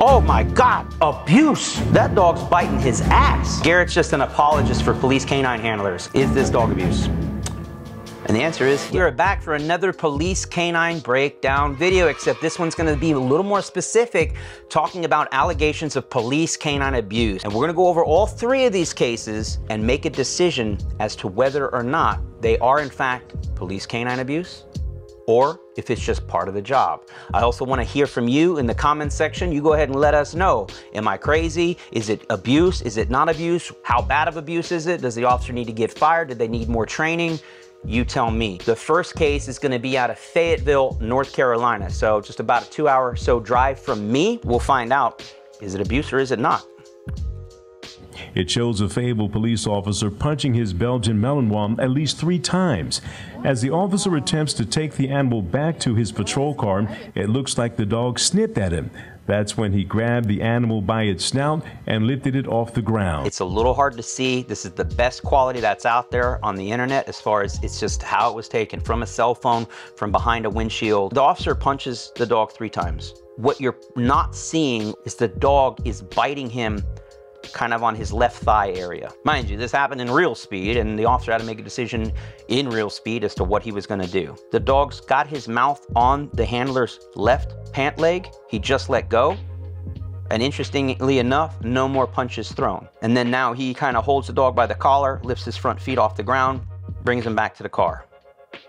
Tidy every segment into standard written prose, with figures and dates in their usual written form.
Oh my God, abuse. That dog's biting his ass. Garrett's just an apologist for police canine handlers. Is this dog abuse? And the answer is, we're back for another police canine breakdown video, except this one's gonna be a little more specific, talking about allegations of police canine abuse. And we're gonna go over all three of these cases and make a decision as to whether or not they are in fact police canine abuse, or if it's just part of the job. I also want to hear from you in the comments section. You go ahead and let us know. Am I crazy? Is it abuse? Is it not abuse? How bad of abuse is it? Does the officer need to get fired? Did they need more training? You tell me. The first case is going to be out of Fayetteville, North Carolina. So just about a 2-hour or so drive from me. We'll find out, is it abuse or is it not? It shows a Fayetteville police officer punching his Belgian Malinois at least 3 times. As the officer attempts to take the animal back to his patrol car, it looks like the dog sniffed at him. That's when he grabbed the animal by its snout and lifted it off the ground. It's a little hard to see. This is the best quality that's out there on the internet as far as it's just how it was taken from a cell phone, from behind a windshield. The officer punches the dog 3 times. What you're not seeing is the dog is biting him kind of on his left thigh area. Mind you, this happened in real speed and the officer had to make a decision in real speed as to what he was gonna do. The dog's got his mouth on the handler's left pant leg. He just let go. And interestingly enough, no more punches thrown. And then now he kind of holds the dog by the collar, lifts his front feet off the ground, brings him back to the car.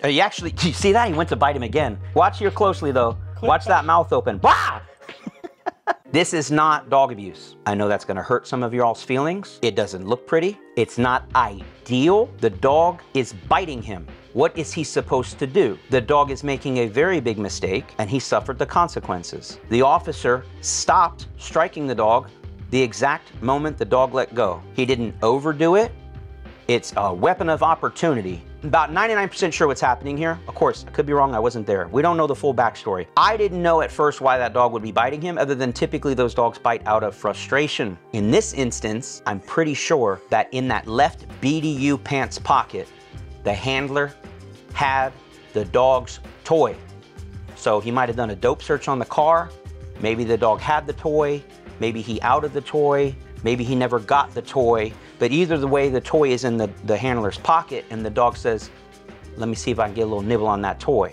He actually, do you see that? He went to bite him again. Watch here closely though. Watch that mouth open. Bah! This is not dog abuse. I know that's gonna hurt some of y'all's feelings. It doesn't look pretty. It's not ideal. The dog is biting him. What is he supposed to do? The dog is making a very big mistake and he suffered the consequences. The officer stopped striking the dog the exact moment the dog let go. He didn't overdo it. It's a weapon of opportunity. About 99% sure what's happening here. Of course, I could be wrong, I wasn't there. We don't know the full backstory. I didn't know at first why that dog would be biting him, other than typically those dogs bite out of frustration. In this instance, I'm pretty sure that in that left BDU pants pocket, the handler had the dog's toy. So he might have done a dope search on the car. Maybe the dog had the toy. Maybe he outed the toy. Maybe he never got the toy, but either the way, the toy is in the handler's pocket and the dog says, let me see if I can get a little nibble on that toy.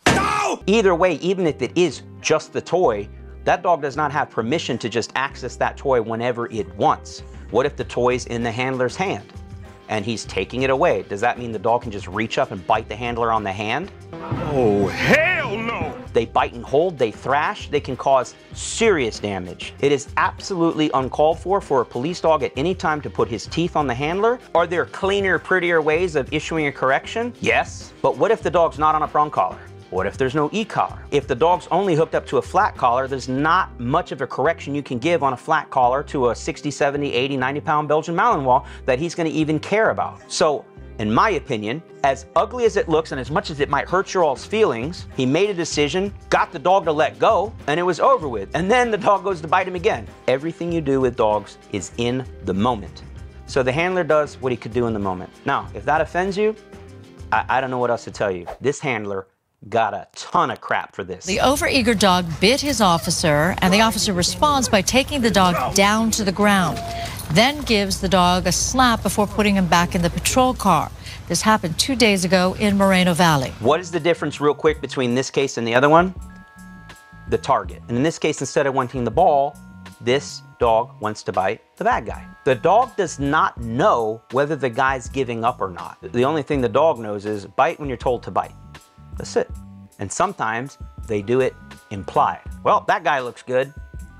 No! Either way, even if it is just the toy, that dog does not have permission to just access that toy whenever it wants. What if the toy's in the handler's hand and he's taking it away? Does that mean the dog can just reach up and bite the handler on the hand? Oh, hell no! They bite and hold, they thrash, they can cause serious damage. It is absolutely uncalled for a police dog at any time to put his teeth on the handler. Are there cleaner, prettier ways of issuing a correction? Yes. But what if the dog's not on a prong collar? What if there's no e-collar? If the dog's only hooked up to a flat collar, there's not much of a correction you can give on a flat collar to a 60, 70, 80, 90 pound Belgian Malinois that he's gonna even care about. So, in my opinion, as ugly as it looks and as much as it might hurt your all's feelings, he made a decision, got the dog to let go, and it was over with. And then the dog goes to bite him again. Everything you do with dogs is in the moment. So the handler does what he could do in the moment. Now, if that offends you, I don't know what else to tell you. This handler got a ton of crap for this. The overeager dog bit his officer, and the officer responds by taking the dog down to the ground, then gives the dog a slap before putting him back in the patrol car. This happened 2 days ago in Moreno Valley. What is the difference real quick between this case and the other one? The target. And in this case, instead of wanting the ball, this dog wants to bite the bad guy. The dog does not know whether the guy's giving up or not. The only thing the dog knows is bite when you're told to bite. That's it. And sometimes they do it implied. Well, that guy looks good.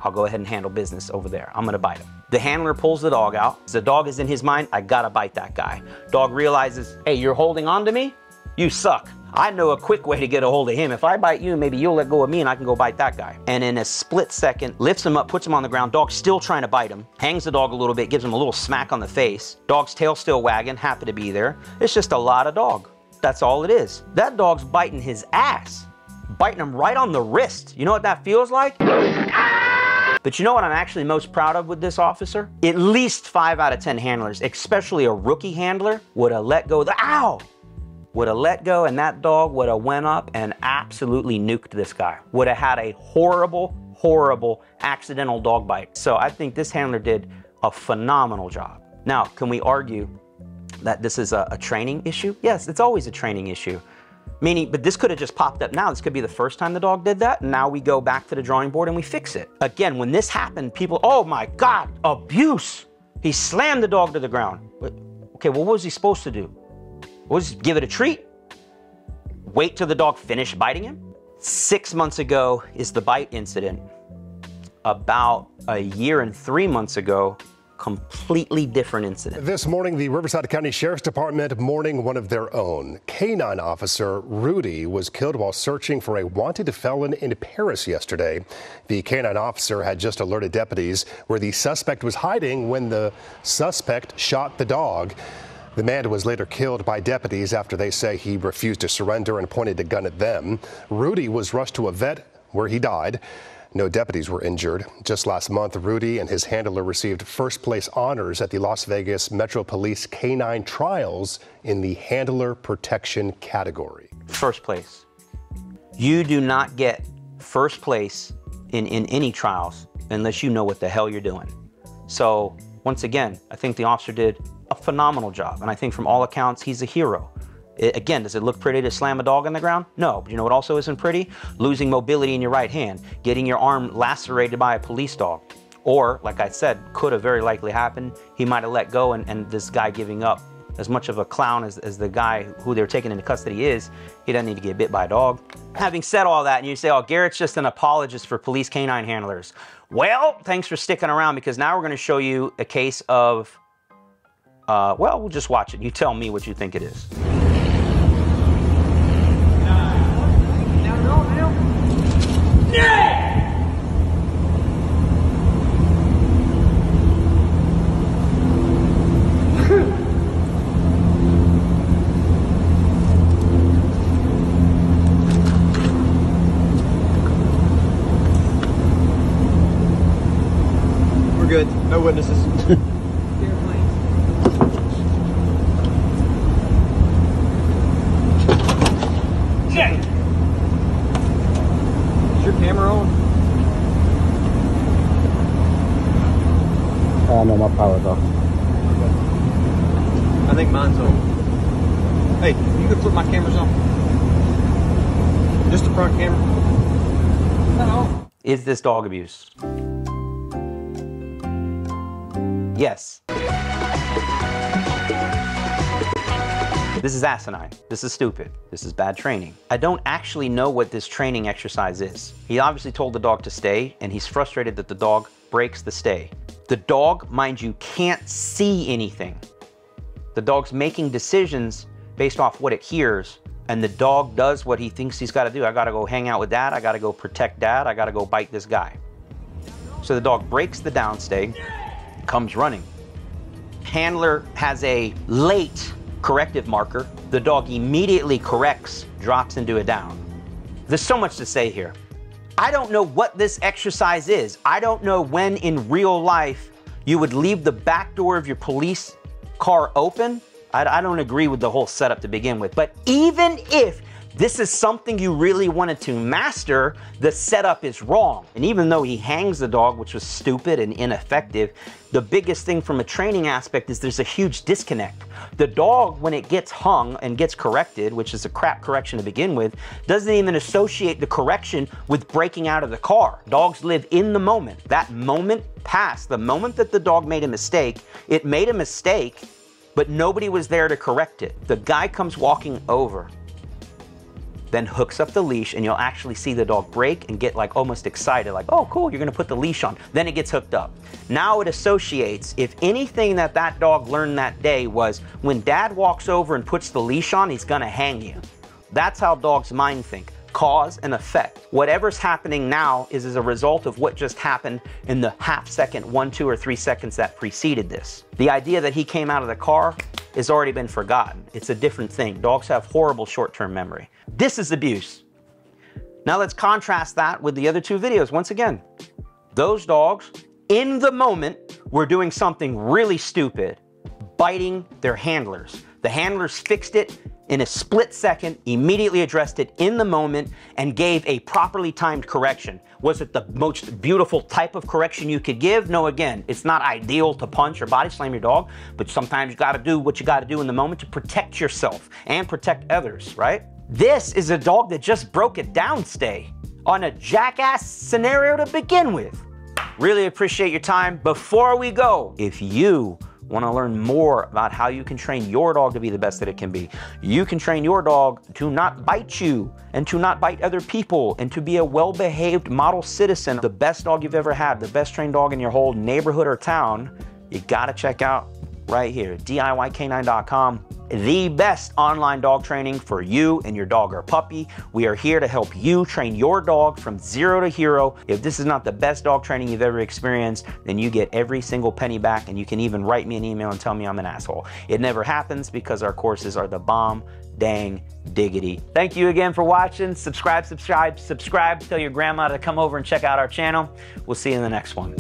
I'll go ahead and handle business over there. I'm gonna bite him. The handler pulls the dog out. The dog is in his mind, I gotta bite that guy. Dog realizes, hey, you're holding on to me? You suck. I know a quick way to get a hold of him. If I bite you, maybe you'll let go of me and I can go bite that guy. And in a split second, lifts him up, puts him on the ground. Dog's still trying to bite him. Hangs the dog a little bit, gives him a little smack on the face. Dog's tail still wagging, happy to be there. It's just a lot of dog. That's all it is. That dog's biting his ass. Biting him right on the wrist. You know what that feels like? But you know what I'm actually most proud of with this officer? At least 5 out of 10 handlers, especially a rookie handler, would have let go of the, ow! Would have let go and that dog would have went up and absolutely nuked this guy. Would have had a horrible horrible accidental dog bite. So I think this handler did a phenomenal job. Now, can we argue that this is a training issue? Yes, it's always a training issue. Meaning, but this could have just popped up now. This could be the first time the dog did that. And now we go back to the drawing board and we fix it. Again, when this happened, people, oh my God, abuse. He slammed the dog to the ground. Okay, well, what was he supposed to do? Was he give it a treat? Wait till the dog finished biting him? 6 months ago is the bite incident. About a year and 3 months ago, completely different incident. This morning, the Riverside County Sheriff's Department mourning one of their own. Canine officer Rudy was killed while searching for a wanted felon in Paris yesterday. The canine officer had just alerted deputies where the suspect was hiding when the suspect shot the dog. The man was later killed by deputies after they say he refused to surrender and pointed a gun at them. Rudy was rushed to a vet where he died. No deputies were injured. Just last month, Rudy and his handler received first place honors at the Las Vegas Metro Police Canine Trials in the handler protection category. First place. You do not get first place in any trials unless you know what the hell you're doing. So once again, I think the officer did a phenomenal job. And I think from all accounts, he's a hero. Again, does it look pretty to slam a dog on the ground? No, but you know what also isn't pretty? Losing mobility in your right hand, getting your arm lacerated by a police dog. Or, like I said, could have very likely happened. He might have let go and this guy giving up. As much of a clown as the guy who they're taking into custody is, he doesn't need to get bit by a dog. Having said all that, and you say, oh, Garrett's just an apologist for police canine handlers. Well, thanks for sticking around because now we're gonna show you a case of, well, we'll just watch it. You tell me what you think it is. We're good. No witnesses. Jay! Is your camera on? No, my power's off. I think mine's on. Hey, you can flip my cameras on. Just the front camera. No. Is this dog abuse? Yes. This is asinine. This is stupid. This is bad training. I don't actually know what this training exercise is. He obviously told the dog to stay, and he's frustrated that the dog breaks the stay. The dog, mind you, can't see anything. The dog's making decisions based off what it hears, and the dog does what he thinks he's got to do. I got to go hang out with dad. I got to go protect dad. I got to go bite this guy. So the dog breaks the downstay, comes running. Handler has a late corrective marker. The dog immediately corrects, drops into a down. There's so much to say here. I don't know what this exercise is. I don't know when in real life you would leave the back door of your police car open. I don't agree with the whole setup to begin with. But even if this is something you really wanted to master, the setup is wrong. And even though he hangs the dog, which was stupid and ineffective, the biggest thing from a training aspect is there's a huge disconnect. The dog, when it gets hung and gets corrected, which is a crap correction to begin with, doesn't even associate the correction with breaking out of the car. Dogs live in the moment. That moment passed. The moment that the dog made a mistake, it made a mistake, but nobody was there to correct it. The guy comes walking over, then hooks up the leash, and you'll actually see the dog break and get like almost excited, like, oh cool, you're gonna put the leash on. Then it gets hooked up. Now it associates, if anything that dog learned that day was when dad walks over and puts the leash on, he's gonna hang you. That's how dogs mind think. Cause and effect. Whatever's happening now is as a result of what just happened in the half second, 1, 2, or 3 seconds that preceded this. The idea that he came out of the car has already been forgotten. It's a different thing. Dogs have horrible short-term memory. This is abuse. Now let's contrast that with the other 2 videos. Once again, those dogs in the moment were doing something really stupid, biting their handlers. The handlers fixed it in a split second, immediately addressed it in the moment, and gave a properly timed correction. Was it the most beautiful type of correction you could give? No, again, it's not ideal to punch or body slam your dog, but sometimes you gotta do what you gotta do in the moment to protect yourself and protect others, right? This is a dog that just broke a downstay on a jackass scenario to begin with. Really appreciate your time. Before we go, if you want to learn more about how you can train your dog to be the best that it can be, you can train your dog to not bite you and to not bite other people and to be a well-behaved model citizen, the best dog you've ever had, the best trained dog in your whole neighborhood or town, you got to check out right here, DIYcanine.com. The best online dog training for you and your dog or puppy. We are here to help you train your dog from zero to hero. If this is not the best dog training you've ever experienced, then you get every single penny back, and you can even write me an email and tell me I'm an asshole. It never happens because our courses are the bomb dang diggity. Thank you again for watching. Subscribe. Tell your grandma to come over and check out our channel. We'll see you in the next one.